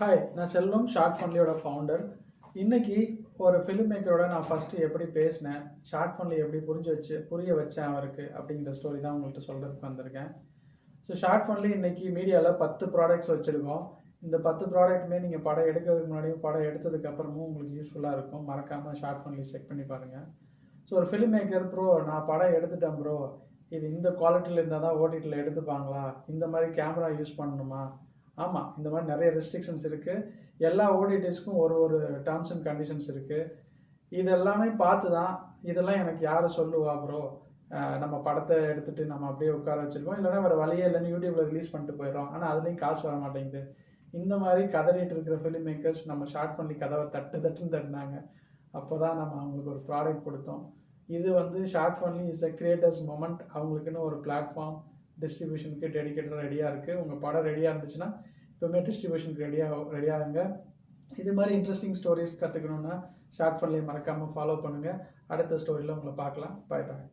Hi, நான் செல்வம் short ஃபன்லியோட founder. இன்னைக்கு ஒரு ஃபிலிம் மேக்கரோட நான் ஃபஸ்ட்டு எப்படி பேசினேன், ஷார்ட் ஃபன்லி எப்படி புரிய வச்சேன் அவருக்கு அப்படிங்கிற ஸ்டோரி தான் உங்கள்கிட்ட சொல்கிறதுக்கு வந்திருக்கேன். ஸோ ஷார்ட் ஃபன்லி இன்னைக்கு மீடியாவில் 10 ப்ராடக்ட்ஸ் வச்சுருக்கோம். இந்த 10 ப்ராடக்ட்டுமே நீங்கள் படம் எடுக்கிறதுக்கு முன்னாடியும் படம் எடுத்ததுக்கு அப்புறமும் உங்களுக்கு யூஸ்ஃபுல்லாக இருக்கும். மறக்காமல் ஷார்ட் ஃபன்லி செக் பண்ணி பாருங்கள். ஸோ ஒரு ஃபிலிம் மேக்கர் ப்ரோ, நான் படம் எடுத்துட்டேன் ப்ரோ, இது இந்த குவாலிட்டியில் இருந்தால் தான் ஓடிடியில் எடுத்துப்பாங்களா, இந்த மாதிரி கேமரா யூஸ் பண்ணணுமா? ஆமாம், இந்த மாதிரி நிறைய ரெஸ்ட்ரிக்ஷன்ஸ் இருக்குது. எல்லா ஓடிடிஸ்க்கும் ஒரு ஒரு டேர்ம்ஸ் அண்ட் கண்டிஷன்ஸ் இருக்குது. இதெல்லாமே பார்த்து தான் இதெல்லாம் எனக்கு யார் சொல்லுவா ப்ரோ, நம்ம படத்தை எடுத்துகிட்டு நம்ம அப்படியே உட்கார வச்சுருக்கோம், இல்லைனா வேறு வழியே இல்லைன்னு யூடியூப்பில் ரிலீஸ் பண்ணிட்டு போயிடும், ஆனால் அதுலேயும் காசு வர மாட்டேங்குது. இந்த மாதிரி கதறிட்டு இருக்கிற ஃபிலிம் மேக்கர்ஸ் நம்ம ஷார்ட் பண்ணி கதவை தட்டுன்னு தட்டினாங்க. அப்போ தான் நம்ம அவங்களுக்கு ஒரு ப்ராடக்ட் கொடுத்தோம். இது வந்து short funnily is a creators moment. அவங்களுக்குன்னு ஒரு பிளாட்ஃபார்ம் டிஸ்ட்ரிபியூஷனுக்கு டெடிக்கேட்டடாக ரெடியாக இருக்குது. உங்கள் படம் ரெடியாக இருந்துச்சுன்னா இப்போவுமே டிஸ்ட்ரிபியூஷனுக்கு ரெடியாகுங்க. இது மாதிரி இன்ட்ரெஸ்டிங் ஸ்டோரிஸ் கற்றுக்கணுன்னா ஷார்ட் ஃபன்லி மறக்காமல் ஃபாலோ பண்ணுங்கள். அடுத்த ஸ்டோரியில் உங்களை பார்க்கலாம். பாய் பாய்.